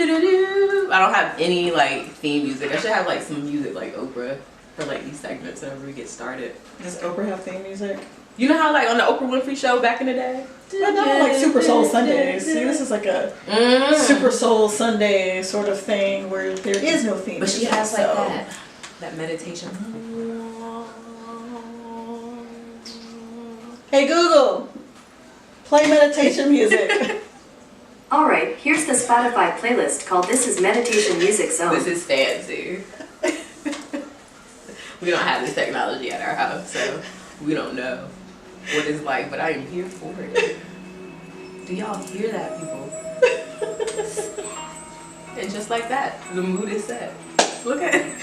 I don't have any like theme music. I should have like some music like Oprah for like these segments whenever we get started. Does Oprah have theme music? You know how like on the Oprah Winfrey show back in the day? I know, like Super Soul Sundays. See, this is like a Super Soul Sunday sort of thing where there is no theme. But she has like that meditation. Hey Google, play meditation music. Alright, here's the Spotify playlist called This is Meditation Music Zone. This is fancy. We don't have this technology at our house, so we don't know what it's like, but I am here for it. Do y'all hear that, people? And just like that, the mood is set. Look at it.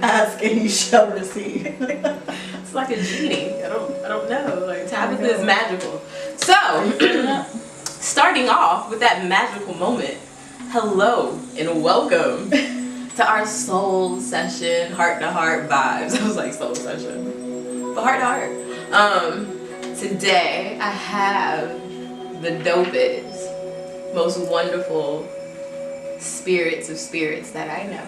Ask and you shall receive. It's like a genie. I don't know. Like Tabitha is magical. So, starting off with that magical moment, hello and welcome to our soul session, heart to heart vibes. I was like soul session, but heart to heart. Today I have the dopest, most wonderful spirits of spirits that I know.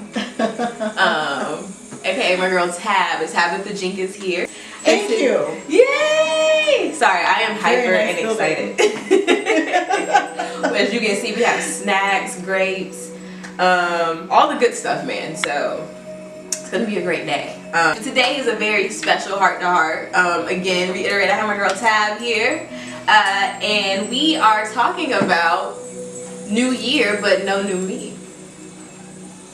AKA my girl Tabitha Jenkins here. Thank you. Yay! Sorry, I am hyper Very nice and excited. As you can see, we have snacks, grapes, all the good stuff, man. So it's gonna be a great day. Today is a very special heart to heart. Again, reiterate, I have my girl Tab here, and we are talking about new year, but no new me.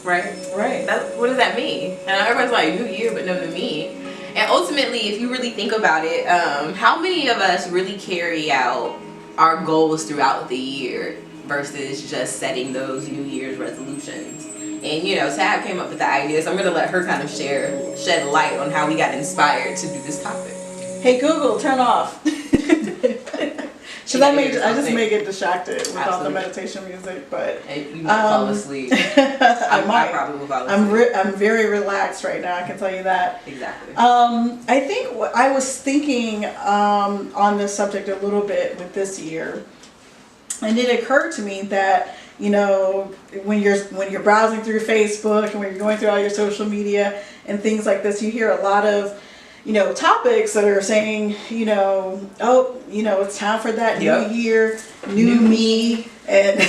Right? Right. What does that mean? And everyone's like, new year, but no new me. And ultimately, if you really think about it, how many of us really carry out our goals throughout the year versus just setting those New Year's resolutions? And you know, Tab came up with the idea, so I'm going to let her kind of shed light on how we got inspired to do this topic. Hey Google, turn off. Because I just may get distracted without the meditation music, but and you might fall asleep. I probably will fall asleep. I'm very relaxed right now. I can tell you that. Exactly. I think I was thinking on this subject a little bit with this year, and it occurred to me that when you're browsing through Facebook and when you're going through all your social media and things like this, you hear a lot of topics that are saying, it's time for that new year, new me, and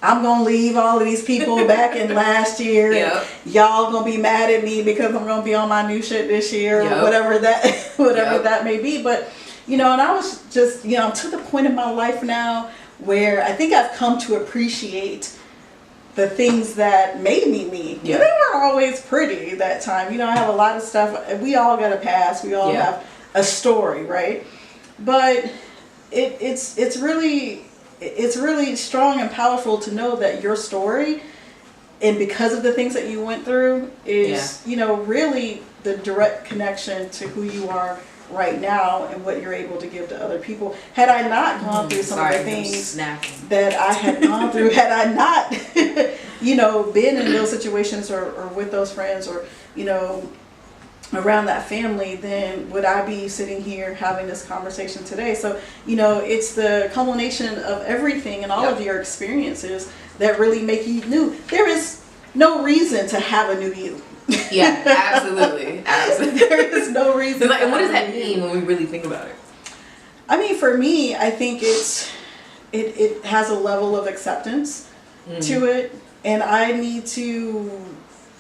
I'm gonna leave all of these people back in last year. Yep. Y'all gonna be mad at me because I'm gonna be on my new shit this year, or whatever that may be. But and I was just to the point in my life now where I think I've come to appreciate the things that made me me. Yeah. They weren't always pretty that time. I have a lot of stuff. We all got a past. We all have a story, right? But it's really strong and powerful to know that your story, and because of the things that you went through, is really the direct connection to who you are right now and what you're able to give to other people. Had I not gone through some of the things that I had gone through, had I not been in those situations or with those friends or around that family, then would I be sitting here having this conversation today? So it's the culmination of everything and all of your experiences that really make you new. There is no reason to have a new you. Yeah, absolutely. There is no reason. And what does that mean when we really think about it? I mean, for me, I think it has a level of acceptance to it, and I need to,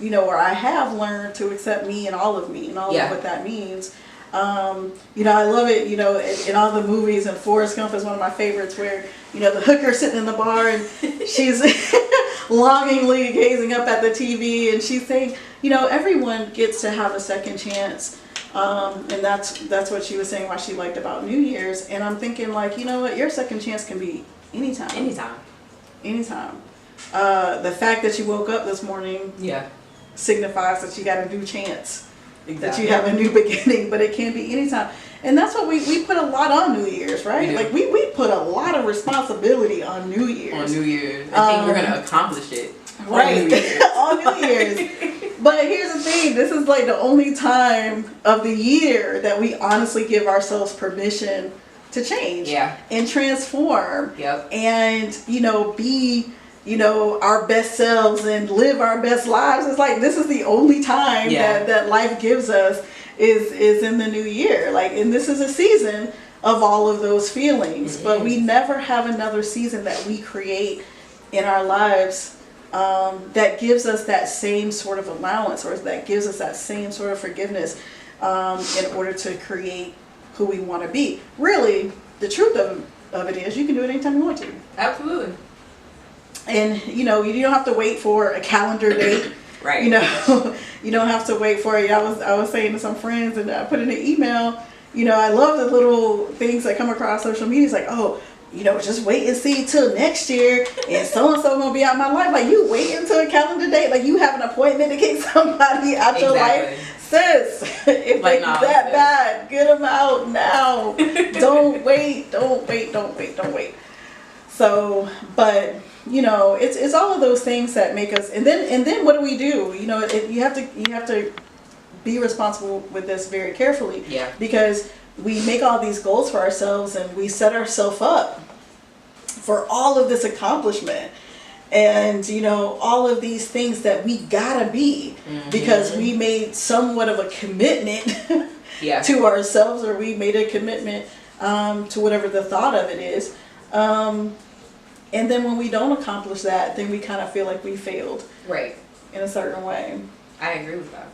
or I have learned to accept me and all of me and all of what that means. I love it, in all the movies, and Forrest Gump is one of my favorites where, the hooker sitting in the bar and she's longingly gazing up at the TV and she's saying, everyone gets to have a second chance. And that's what she was saying why she liked about New Year's. And I'm thinking like, what, your second chance can be anytime. Anytime. The fact that you woke up this morning signifies that you got a new chance. Exactly. That you have a new beginning, but it can be anytime. And that's what we put a lot on New Year's, right? Like we put a lot of responsibility on New Year's. On New Year's. I think we're going to accomplish it. Right. On New Year's. But here's the thing. This is like the only time of the year that we honestly give ourselves permission to change Yeah. and transform Yep. and, be, our best selves and live our best lives. It's like, this is the only time that life gives us is in the new year. Like, and this is a season of all of those feelings, but we never have another season that we create in our lives that gives us that same sort of allowance, or that gives us that same sort of forgiveness in order to create who we want to be. Really, the truth of it is, you can do it anytime you want to. Absolutely. And you don't have to wait for a calendar date. Right. You don't have to wait for it. I was saying to some friends, and I put in an email. I love the little things that come across social media. It's like, oh, just wait and see till next year, and so gonna be out my life. Like, you wait until a calendar date, like you have an appointment to kick somebody out your life. Sis, if like, it's that bad, get them out now. Don't wait. So, but it's all of those things that make us. And then what do we do? You have to be responsible with this very carefully. Yeah. Because we make all these goals for ourselves, and we set ourselves up for all of this accomplishment, and all of these things that we gotta be, because we made somewhat of a commitment to ourselves, or we made a commitment to whatever the thought of it is, and then when we don't accomplish that, then we kind of feel like we failed, right, in a certain way. I agree with that.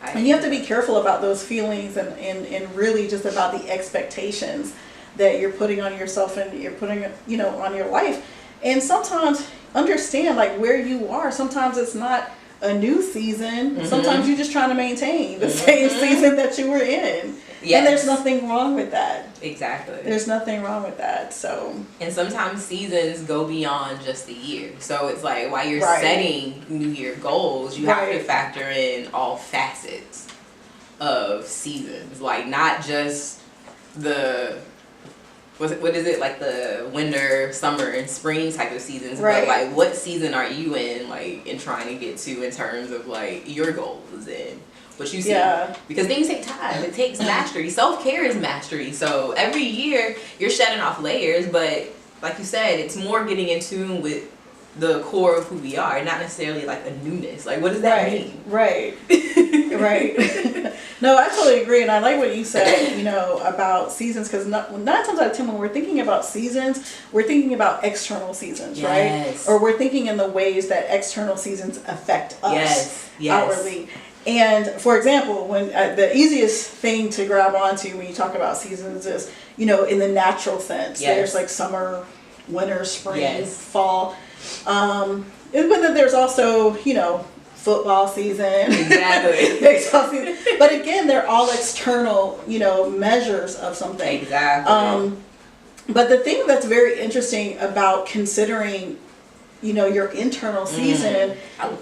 And you have to be careful about those feelings, and really just about the expectations that you're putting on yourself, and you're putting on your life. And sometimes understand, like, where you are. Sometimes it's not a new season. Sometimes you're just trying to maintain the same season that you were in. Yes. And there's nothing wrong with that. Exactly. There's nothing wrong with that. So. And sometimes seasons go beyond just the year. So it's like, while you're setting New Year goals, you have to factor in all facets of seasons. Like, not just the, what is it, like the winter, summer, and spring type of seasons, but like, what season are you in, like, and trying to get to in terms of like your goals and what you see. Because things take time. It takes mastery. Self-care is mastery. So every year you're shedding off layers, but like you said, it's more getting in tune with the core of who we are, not necessarily like a newness. Like, what does that mean? Right. No, I totally agree, and I like what you said, about seasons, because nine times out of 10 when we're thinking about seasons, we're thinking about external seasons, right? Or we're thinking in the ways that external seasons affect us outwardly. And for example, when the easiest thing to grab onto when you talk about seasons is, in the natural sense, there's like summer, winter, spring, fall. And then there's also, football season, baseball season. But again, they're all external, measures of something. Exactly. But the thing that's very interesting about considering, your internal season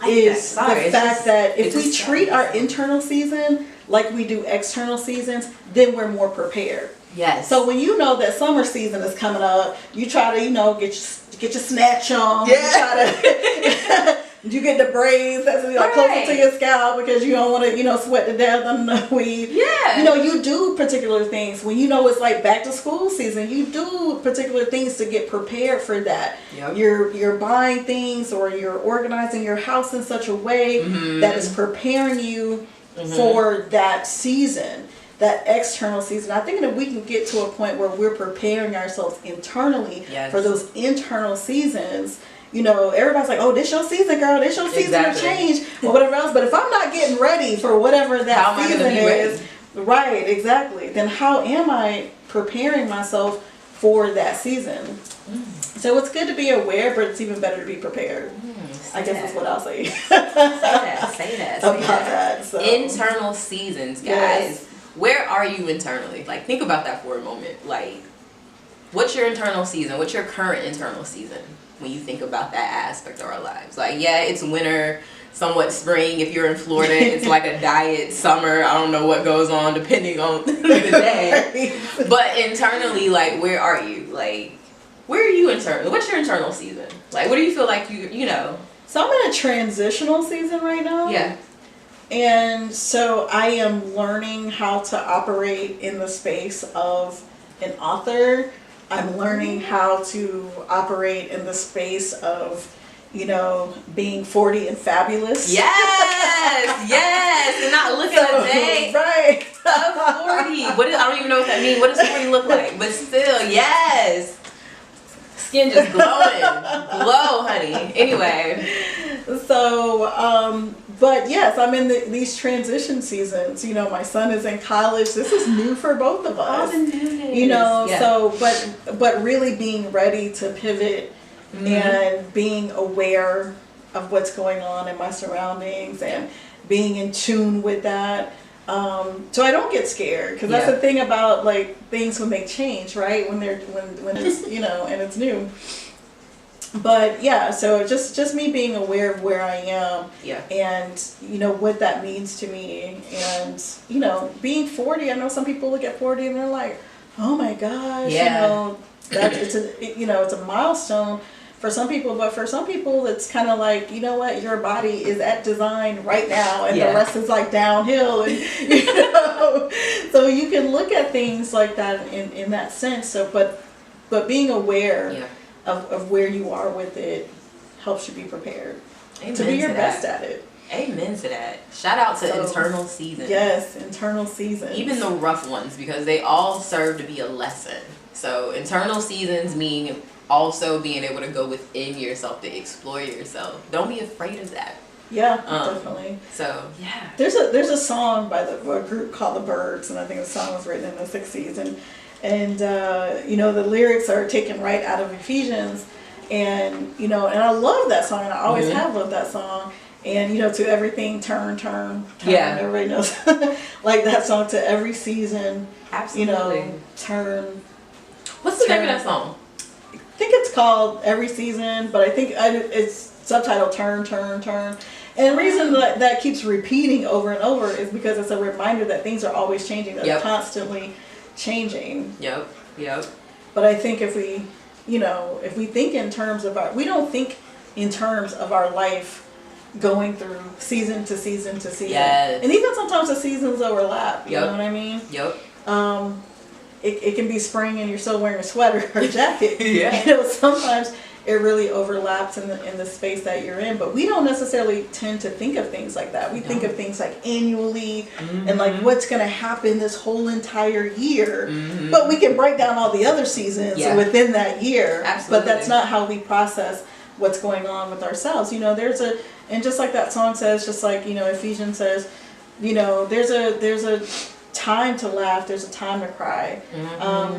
is the fact that if we treat our internal season like we do external seasons, then we're more prepared. Yes. So when you know that summer season is coming up, you try to, get your snatch on. Yeah. You try to you get the braids that's like closer to your scalp because you don't want to, sweat to death on the weed. Yeah. You do particular things when it's like back to school season. You do particular things to get prepared for that. Yep. You're buying things, or you're organizing your house in such a way that is preparing you for that season. That external season. I think that we can get to a point where we're preparing ourselves internally for those internal seasons. Everybody's like, oh, this your season, girl. This your season of change, or whatever else. But if I'm not getting ready for whatever that season is, then how am I preparing myself for that season? So it's good to be aware, but it's even better to be prepared. I guess that's what I'll say. Say that. About that. So. Internal seasons, guys. Yes. Where are you internally? Like, think about that for a moment. Like, what's your internal season? What's your current internal season when you think about that aspect of our lives? Like, it's winter, somewhat spring. If you're in Florida, it's like a diet summer. I don't know what goes on depending on the day. But internally, like, where are you? Like, where are you internally? What's your internal season? Like, what do you feel like you know? So I'm in a transitional season right now. Yeah. And so I am learning how to operate in the space of an author. I'm learning how to operate in the space of, being 40 and fabulous. Yes, and not looking a day right of 40. I don't even know what that means. What does 40 look like? But still, yes. Skin just glowing. Glow, honey. Anyway. So, but yes, I'm in these transition seasons. My son is in college. This is new for both of us. Oh, the newness. So, but really being ready to pivot and being aware of what's going on in my surroundings and being in tune with that. So I don't get scared, because that's the thing about like things when they change, right? When it's and it's new. But yeah, so just me being aware of where I am, and what that means to me, and being 40. I know some people look at 40 and they're like, oh my gosh, that it's a milestone for some people, but for some people it's kind of like, your body is at design right now, and the rest is like downhill, and so you can look at things like that in that sense. So but being aware of where you are with it helps you be prepared to be your best at it. Amen to that. Shout out to internal seasons. Yes, internal seasons. Even the rough ones, because they all serve to be a lesson. So internal seasons mean also being able to go within yourself to explore yourself. Don't be afraid of that. Yeah, definitely. So yeah. There's a song by a group called The Birds, and I think the song was written in the 60s, and the lyrics are taken right out of Ephesians, and and I love that song, and I always have loved that song. And to everything turn. Yeah. Everybody knows like that song. To every season. Absolutely. Turn. What's the name of that song? I think it's called Every Season, but I think it's subtitled Turn. And the reason that keeps repeating over and over is because it's a reminder that things are always changing. They're constantly changing. Yep. But I think if we think in terms of we don't think in terms of our life going through season to season to season. Yes. And even sometimes the seasons overlap. You know what I mean? Yep. It can be spring and you're still wearing a sweater or a jacket. Yeah. Sometimes it really overlaps in the space that you're in. But we don't necessarily tend to think of things like that. We think of things like annually and like what's going to happen this whole entire year. But we can break down all the other seasons within that year. Absolutely. But that's not how we process what's going on with ourselves. And just like that song says, just like Ephesians says, there's a time to laugh, there's a time to cry,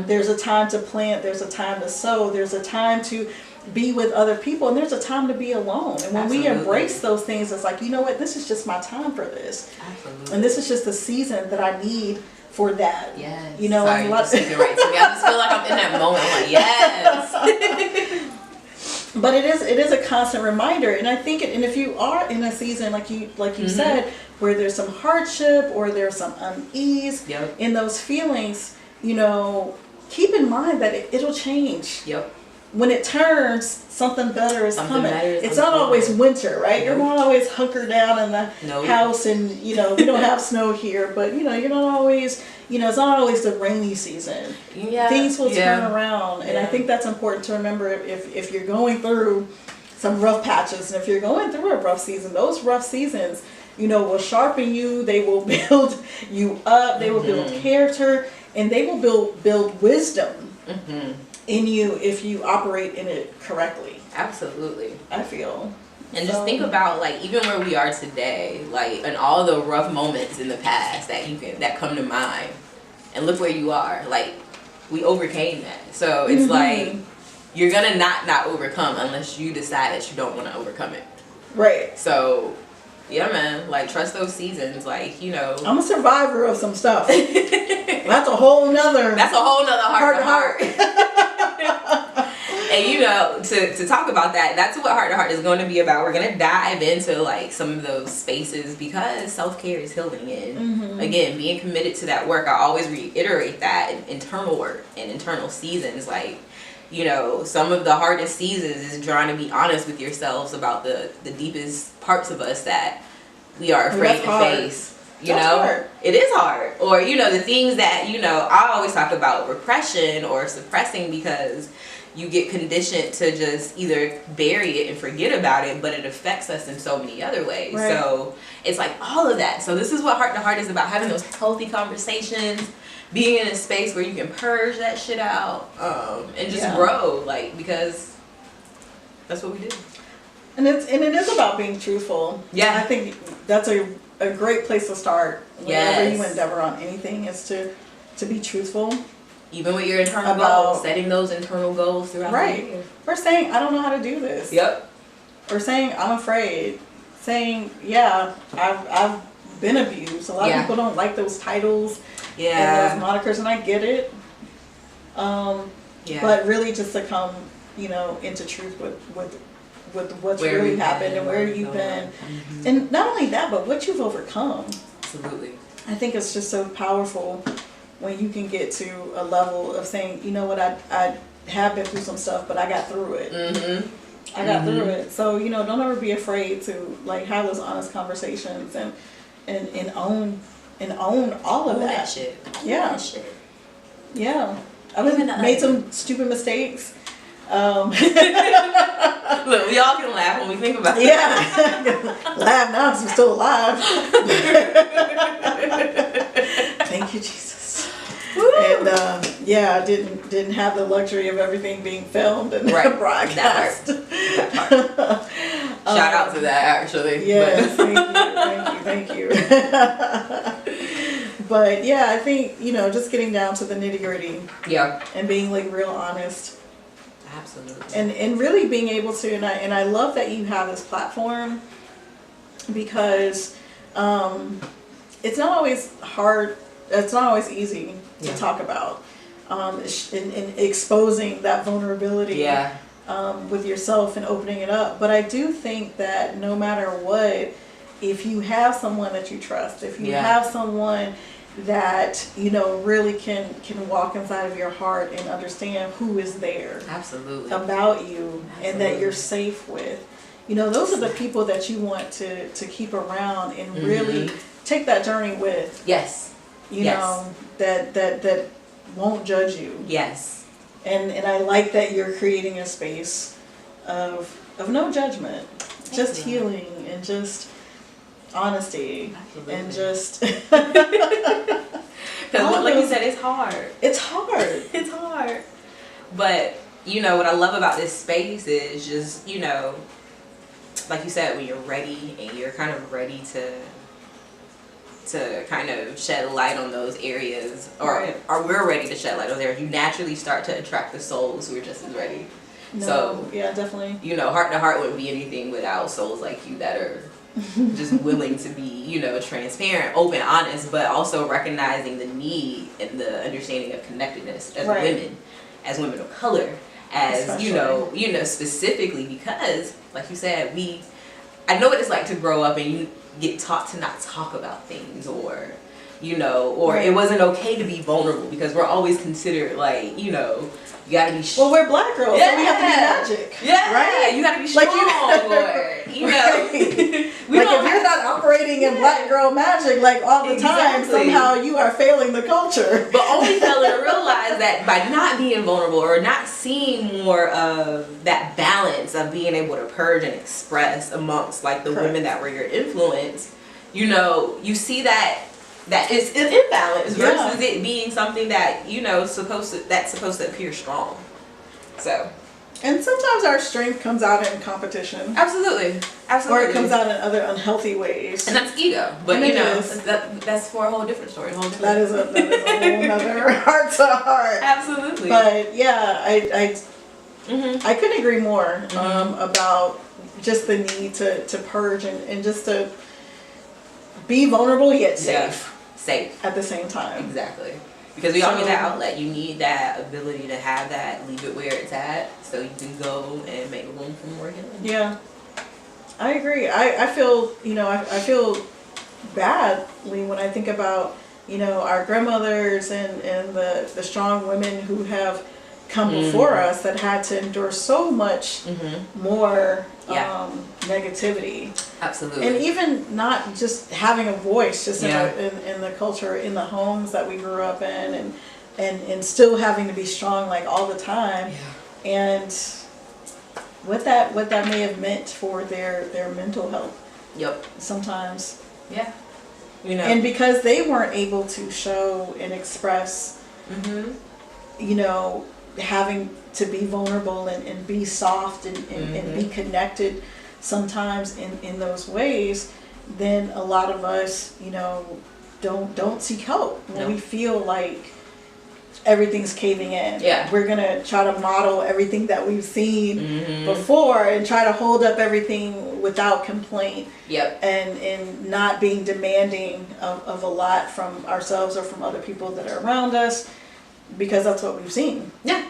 there's a time to plant, there's a time to sow, there's a time to be with other people, and there's a time to be alone. And when we embrace those things, it's like, this is just my time for this. Absolutely. And this is just the season that I need for that. Yes. Sorry, you're speaking right to me. I just feel like I'm in that moment. I'm like, yes. But it is a constant reminder, and I think and if you are in a season like you said, where there's some hardship or there's some unease in those feelings, keep in mind that it'll change. Yep. When it turns, something better is coming. It's not always winter, right? You're not always hunkered down in the house, and we don't have snow here, but you're not always. It's not always the rainy season. Yeah. Things will turn around, and I think that's important to remember if you're going through some rough patches, and if you're going through a rough season, those rough seasons, will sharpen you. They will build you up. They will build character, and they will build wisdom in you if you operate in it correctly. Absolutely. I feel. And just think about even where we are today, and all the rough moments in the past that come to mind, and look where you are. We overcame that. So it's like you're gonna not overcome unless you decide that you don't want to overcome it. Right. So yeah, man. Trust those seasons. I'm a survivor of some stuff. That's a whole nother. That's a whole nother heart to heart. And to talk about that, that's what Heart to Heart is going to be about. We're going to dive into some of those spaces, because self-care is healing, and again, being committed to that work. I always reiterate that internal work and internal seasons, some of the hardest seasons is trying to be honest with yourselves about the deepest parts of us that we are afraid to face. You That's know, hard. it is hard. Or, you know, the things that, you know, I always talk about repression or suppressing because you get conditioned to just either bury it and forget about it, but it affects us in so many other ways. Right. So it's like all of that. So this is what Heart to Heart is about, having those healthy conversations, being in a space where you can purge that shit out, and just grow, like, because that's what we do. And it is about being truthful. Yeah. I think that's a great place to start whenever you Yes. endeavor on anything, is to be truthful. Even with your internal goals, setting those internal goals throughout the year. Or saying, I don't know how to do this. Yep. Or saying, I'm afraid. Saying, yeah, I've been abused. A lot of people don't like those titles and those monikers, and I get it. But really just to come, you know, into truth with what's really happened and where you've been. Mm-hmm. And not only that, but what you've overcome. Absolutely. I think it's just so powerful when you can get to a level of saying, you know what, I have been through some stuff, but I got through it. Mm-hmm. I got through it. So, you know, don't ever be afraid to like have those honest conversations and own all of that shit. Yeah. That shit. Yeah. I've made some stupid mistakes. Look, we all can laugh when we think about it. Yeah. Laugh now because I'm still alive. Thank you, Jesus. Woo. And I didn't have the luxury of everything being filmed and broadcast. That part. Shout out to that, actually. Yes, thank you. But yeah, I think, you know, just getting down to the nitty gritty. Yeah. And being like real honest. Absolutely. And really being able to, and I love that you have this platform, because it's not always hard. It's not always easy to talk about, in exposing that vulnerability with yourself and opening it up. But I do think that no matter what, if you have someone that you trust, if you have someone that, you know, really can walk inside of your heart and understand who is there about you and that you're safe with, you know, those are the people that you want to keep around and really take that journey with. You know, that won't judge you. And I like that you're creating a space of no judgment, just healing and just honesty. And just because like you said, it's hard. It's hard. But you know what I love about this space is just, you know, like you said, when you're ready and you're kind of ready to kind of shed light on those areas, or we're ready to shed light on those areas, you naturally start to attract the souls who are just as ready. So yeah, definitely. You know, Heart to Heart wouldn't be anything without souls like you that are just willing to be, you know, transparent, open, honest, but also recognizing the need and the understanding of connectedness as women of color, as especially. you know, specifically because, like you said, I know what it's like to grow up and you get taught to not talk about things, or, you know, or it wasn't okay to be vulnerable because we're always considered like, you know, you gotta be well, we're black girls, so we have to be magic. Right? You gotta be strong, or, you know. Like if you're not operating in black girl magic like all the time, somehow you are failing the culture. But only failing to realize that by not being vulnerable or not seeing more of that balance of being able to purge and express amongst like the women that were your influence, you know, you see that it's an imbalance versus it being something that, you know, supposed to appear strong. So. And sometimes our strength comes out in competition. Absolutely. Or it comes out in other unhealthy ways. And that's ego. But you know, that's for a whole different story. That is a whole other heart to heart. Absolutely. But yeah, I couldn't agree more about just the need to purge and just to be vulnerable yet safe. Safe. At the same time. Exactly. Because we all need that outlet. You need that ability to have that, leave it where it's at, so you can go and make room for more healing. Yeah. I agree. I feel, you know, I feel badly when I think about, you know, our grandmothers and the strong women who have come before us that had to endure so much more negativity. Absolutely. And even not just having a voice, just in the culture, in the homes that we grew up in, and still having to be strong like all the time. Yeah. And what that may have meant for their mental health. Yep. Sometimes. Yeah. You know. And because they weren't able to show and express, you know, having to be vulnerable and be soft and be connected sometimes in those ways, then a lot of us, you know, don't seek help when we feel like everything's caving in. Yeah. We're gonna try to model everything that we've seen before and try to hold up everything without complaint. Yep. And not being demanding of a lot from ourselves or from other people that are around us, because that's what we've seen. Yeah.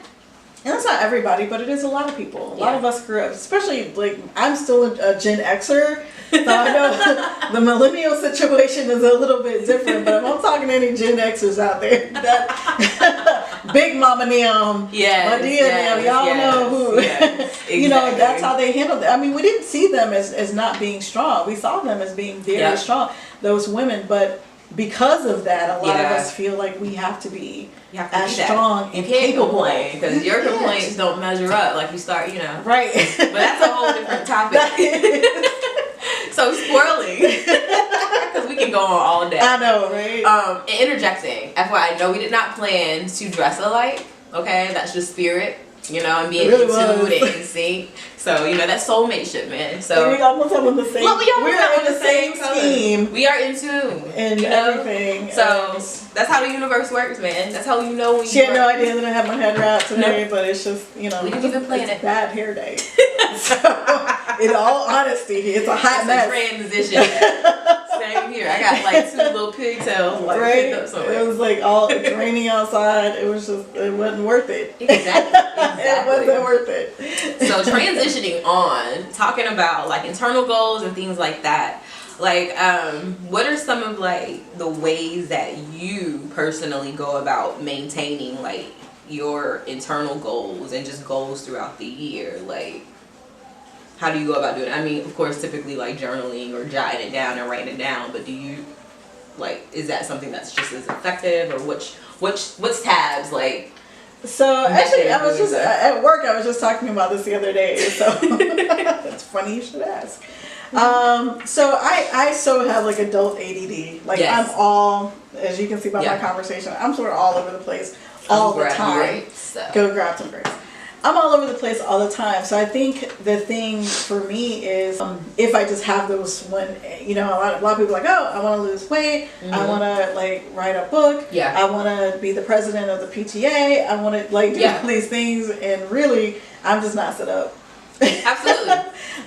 And that's not everybody, but it is a lot of people. A lot of us grew up, especially like I'm still a Gen Xer, so I know the millennial situation is a little bit different. But if I'm talking to any Gen Xers out there, that Big Mama Neum, Madea Neum, y'all know who. Exactly. You know, that's how they handled it. I mean, we didn't see them as not being strong. We saw them as being very strong, those women. But because of that, a lot of us feel like we have to be as strong and capable. Because your complaints don't measure up. Like you start, you know. Right. But that's a whole different topic. So spoiling. Because we can go on all day. I know, right? And interjecting. FYI, no, we did not plan to dress alike. Okay, that's just spirit. You know, and being really in tune and in sync. So, you know, that's soulmate shit, man. So we almost have on the same. Well, we're in the same team. We are in tune. And you know? everything. So that's how the universe works, man. That's how you know when she had no idea that I had my head wrapped today, but it's just, you know, we didn't even plan it. Bad hair day. So, in all honesty, it's a hot mess. Transition. Same here. I got like 2 little pigtails like picked up somewhere. It was like it's raining outside. It was just, it wasn't worth it. Exactly. It wasn't worth it. So transitioning on, talking about like internal goals and things like that. Like, what are some of like the ways that you personally go about maintaining like your internal goals and just goals throughout the year? Like, how do you go about doing it? I mean, of course, typically like journaling or jotting it down and writing it down, but do you like, is that something that's just as effective, or what's tabs like? So actually, I was just at work. I was just talking about this the other day. So it's funny you should ask. So I so have like adult ADD. Like I'm all, as you can see by my conversation, I'm sort of all over the place all the time. Go grab some grapes. I'm all over the place all the time. So I think the thing for me is if I just have those you know, a lot of people are like, oh, I want to lose weight. I want to like write a book. I want to be the president of the PTA. I want to like do all these things. And really, I'm just not set up. Absolutely.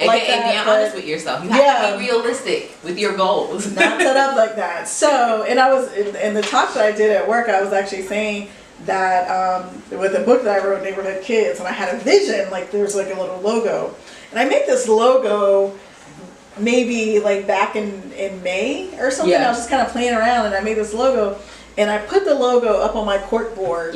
Like and being honest with yourself. You have to be realistic with your goals. Not set up like that. So, and I was, in the talk that I did at work, I was actually saying that with the book that I wrote, Neighborhood Kids, and I had a vision, like there's like a little logo. And I made this logo maybe like back in May or something. I was just kind of playing around and I made this logo. And I put the logo up on my cork board.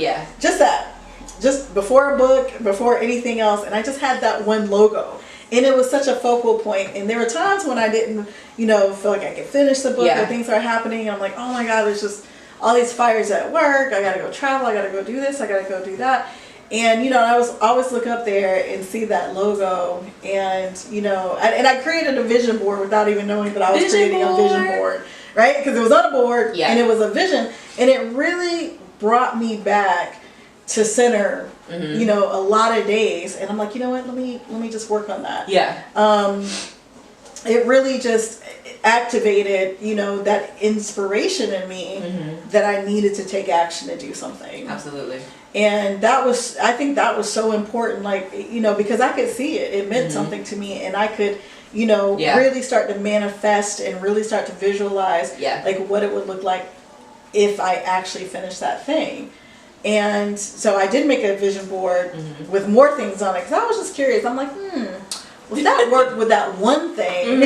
Just before a book, before anything else. And I just had that one logo. And it was such a focal point. And there were times when I didn't, you know, feel like I could finish the book or things are happening. And I'm like, oh my God, there's just all these fires at work. I got to go travel. I got to go do this. I got to go do that. And, you know, I was always look up there and see that logo. And, you know, and I created a vision board without even knowing that I was creating a vision board. Right? Because it was on a board and it was a vision. And it really brought me back to center, you know, a lot of days. And I'm like, you know what, let me just work on that. It really just activated, you know, that inspiration in me that I needed to take action to do something. Absolutely. And that was, I think that was so important, like, you know, because I could see it. It meant something to me, and I could, you know, really start to manifest and really start to visualize like what it would look like if I actually finished that thing. And so I did make a vision board with more things on it, because I was just curious. I'm like, if that worked with that one thing,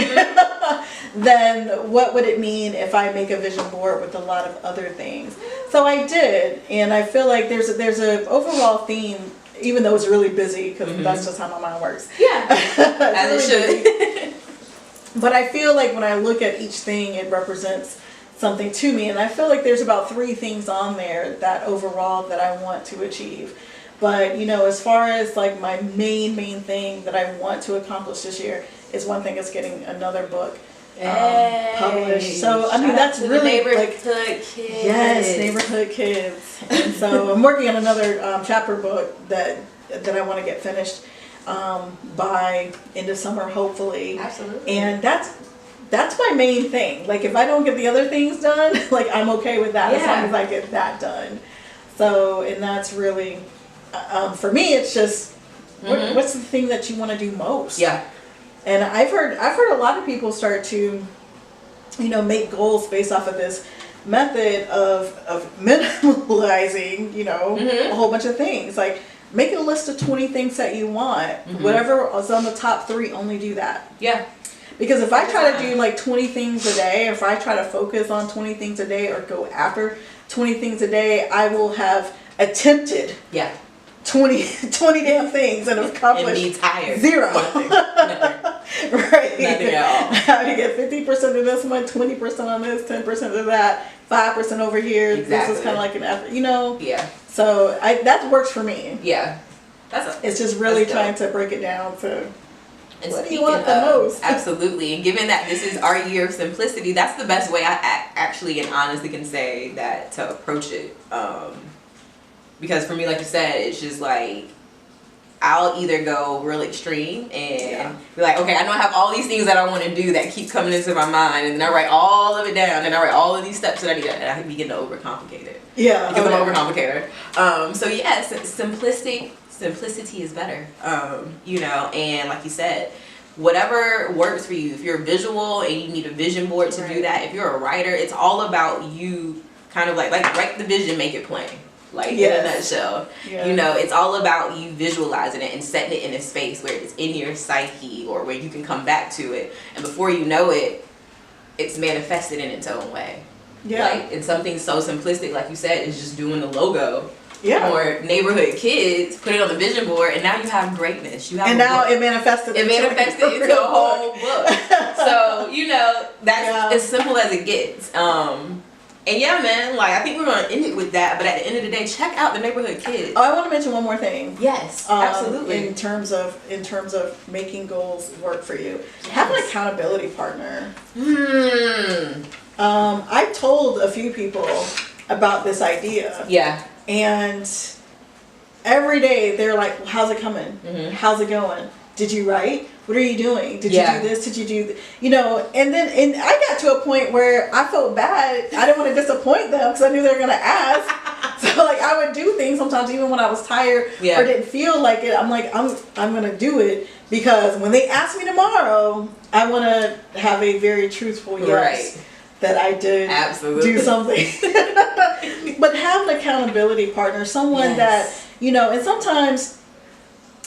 then what would it mean if I make a vision board with a lot of other things? So I did, and I feel like there's a overall theme even though it's really busy, because that's just how my mind works. Yeah, as it should. But I feel like when I look at each thing, it represents something to me, and I feel like there's about 3 things on there that overall that I want to achieve. But you know, as far as like my main thing that I want to accomplish this year is, one thing is getting another book published. So I mean, that's really neighborhood like kids. yes, neighborhood kids. And so I'm working on another chapter book that I want to get finished by end of summer, hopefully. Absolutely. And that's my main thing. Like, if I don't get the other things done, like, I'm okay with that as long as I get that done. So, and that's really, for me, it's just, what's the thing that you want to do most? Yeah. And I've heard a lot of people start to, you know, make goals based off of this method of minimalizing, you know, a whole bunch of things. Like, make a list of 20 things that you want. Whatever is on the top 3, only do that. Yeah. Because if I try to do like 20 things a day, if I try to focus on 20 things a day or go after 20 things a day, I will have attempted 20 damn things and have accomplished and be tired. 0. Nothing. Right. Nothing at all. How to get 50% of this one, 20% on this, 10% of that, 5% over here. Exactly. This is kind of like an effort, you know? Yeah. So that works for me. Yeah. It's just really trying to break it down to and what do you want the most? Absolutely. And given that this is our year of simplicity, that's the best way I actually and honestly can say that to approach it. Because for me, like you said, it's just like, I'll either go real extreme and be like, okay, I know I have all these things that I want to do that keep coming into my mind, and then I write all of it down, and I write all of these steps that I need, and I begin to overcomplicate it. Yeah. Because I'm an overcomplicator. So yes, simplicity is better. You know, and like you said, whatever works for you. If you're visual and you need a vision board to do that, if you're a writer, it's all about you kind of like write the vision, make it plain. Like, in a nutshell, you know, it's all about you visualizing it and setting it in a space where it's in your psyche or where you can come back to it. And before you know it, it's manifested in its own way. Yeah. Like, and something so simplistic, like you said, is just doing the logo. Yeah. Or neighborhood kids, put it on the vision board, and now you have greatness. You have and now it manifested into a whole book. So, you know, that's as simple as it gets. And yeah, man, like, I think we're going to end it with that, but at the end of the day, check out the neighborhood kids. Oh, I want to mention one more thing. Yes, absolutely. In terms of making goals work for you, have an accountability partner. I told a few people about this idea. Yeah. And every day they're like, well, how's it coming? How's it going? Did you write? What are you doing? Did you do this? Did you do you know? And I got to a point where I felt bad. I didn't want to disappoint them because I knew they were going to ask. So like, I would do things sometimes even when I was tired or didn't feel like it. I'm like, I'm going to do it because when they ask me tomorrow, I want to have a very truthful yes that I did do something. But have an accountability partner, someone that, you know, and sometimes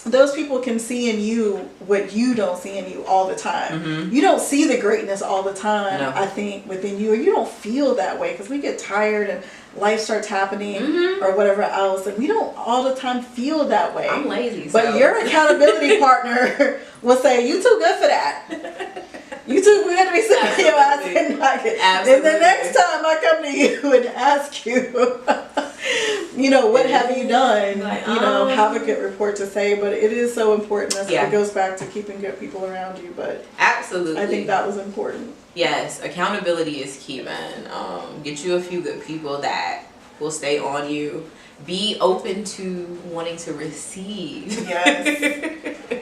those people can see in you what you don't see in you all the time. You don't see the greatness all the time, I think, within you, or you don't feel that way because we get tired and life starts happening or whatever else, and we don't all the time feel that way. I'm lazy. But your accountability partner will say, you too good for that. You too good to be sitting your ass and not get. And the next time I come to you and ask you, you know, what have you done? Like, you know, have a good report to say. But it is so important. That's it goes back to keeping good people around you. But absolutely, I think that was important. Yes, accountability is key, man. Get you a few good people that will stay on you. Be open to wanting to receive.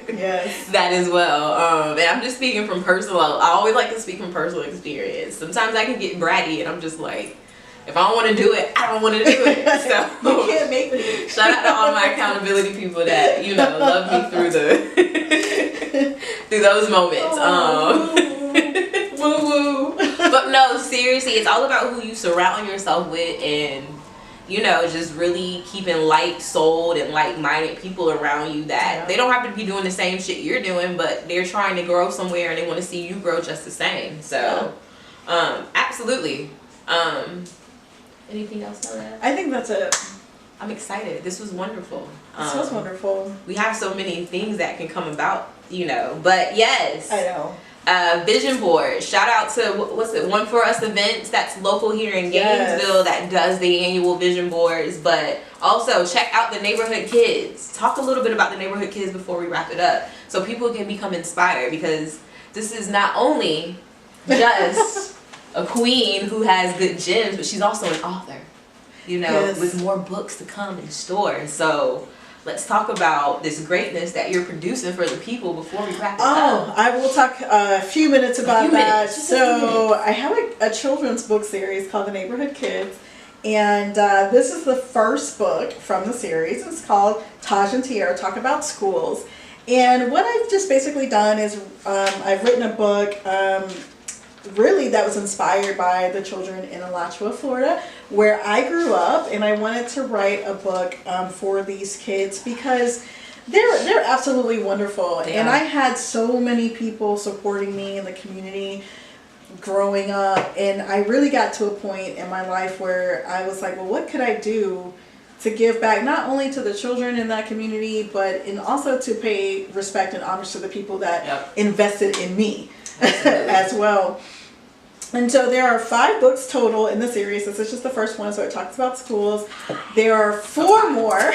Yes, that as well. And I'm just speaking from personal. I always like to speak from personal experience. Sometimes I can get bratty, and I'm just like, if I don't want to do it, I don't want to do it. So you can't make me. Shout out to all my accountability people that, you know, love me through those moments. Woo woo. But no, seriously, it's all about who you surround yourself with, and you know, just really keeping light-souled and like-minded people around you that they don't have to be doing the same shit you're doing, but they're trying to grow somewhere and they want to see you grow just the same. So, absolutely. Anything else on that? I think that's it. I'm excited. This was wonderful. This was wonderful. We have so many things that can come about, But yes. I know. Vision board. Shout out to what's it? One for Us Events. That's local here in Gainesville that does the annual vision boards. But also check out the Neighborhood Kids. Talk a little bit about the Neighborhood Kids before we wrap it up, so people can become inspired, because this is not only just a queen who has good gems, but she's also an author. With more books to come in stores. So let's talk about this greatness that you're producing for the people before we wrap it up. I will talk a few minutes about that. So I have a children's book series called The Neighborhood Kids. And this is the first book from the series. It's called Taj and Tiara Talk About Schools. And what I've just basically done is I've written a book really that was inspired by the children in Alachua, Florida, where I grew up, and I wanted to write a book for these kids because they're absolutely wonderful. And I had so many people supporting me in the community growing up, and I really got to a point in my life where I was like, well, what could I do to give back not only to the children in that community, but also to pay respect and homage to the people that invested in me as well. And so there are 5 books total in the series. This is just the first one, so it talks about schools. There are 4 more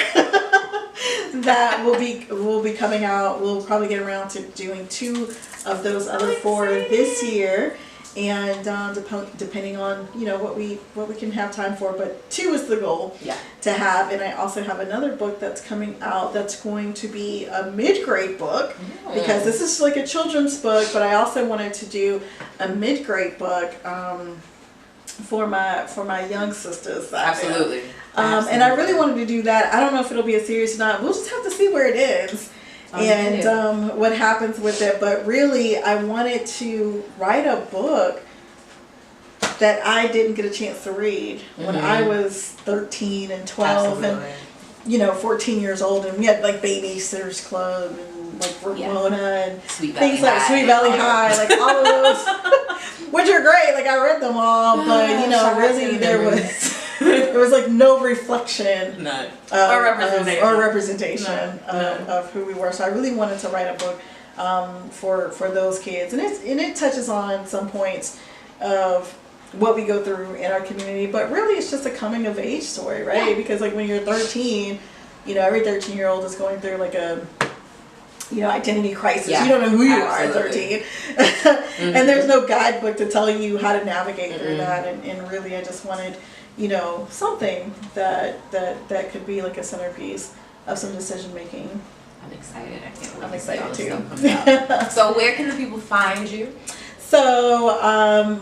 that will be coming out. We'll probably get around to doing 2 of those other 4 this year, and depending on what we can have time for. But 2 is the goal to have. And I also have another book that's coming out that's going to be a mid-grade book, because this is like a children's book, but I also wanted to do a mid-grade book for my young sisters. Absolutely. And I really wanted to do that. I don't know if it'll be a series or not. We'll just have to see where it ends. And what happens with it. But really, I wanted to write a book that I didn't get a chance to read when I was 13 and 12 and 14 years old, and we had like Babysitters Club and like Ramona and things like Sweet Valley High, like all of those, which are great. Like I read them all, but really there was like no reflection or representation of who we were. So I really wanted to write a book for those kids, and it touches on some points of what we go through in our community, but really it's just a coming of age story, right? Because like when you're 13, every 13-year-old is going through like a identity crisis. You don't know who you are at 13. And there's no guidebook to tell you how to navigate through that. And really I just wanted something that could be like a centerpiece of some decision making. I'm excited. I can't wait. I'm excited too. So where can the people find you? So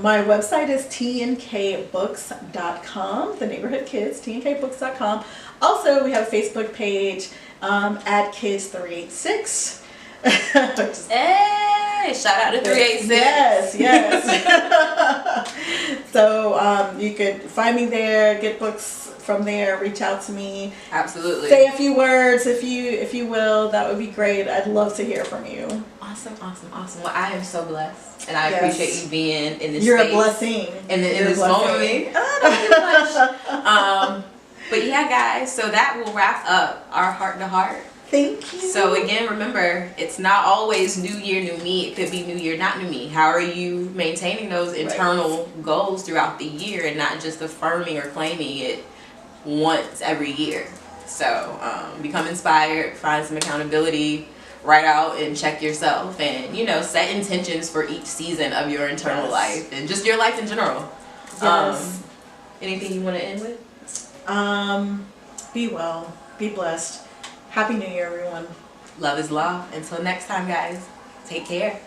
my website is tnkbooks.com, the Neighborhood Kids, tnkbooks.com. Also, we have a Facebook page at Kids386. Hey, shout out to 386. Yes. So you could find me there, get books from there, reach out to me. Absolutely. Say a few words if you will. That would be great. I'd love to hear from you. Awesome. Well, I am so blessed, and I appreciate you being in this You're space. A blessing. In this moment. But yeah, guys, so that will wrap up our Heart to Heart. Thank you. So again, remember, it's not always new year, new me. It could be new year, not new me. How are you maintaining those internal goals throughout the year, and not just affirming or claiming it once every year? So become inspired, find some accountability, write out and check yourself, and set intentions for each season of your internal life and just your life in general. Anything you want to end with? Be well, be blessed. Happy New Year, everyone. Love is law. Until next time, guys, take care.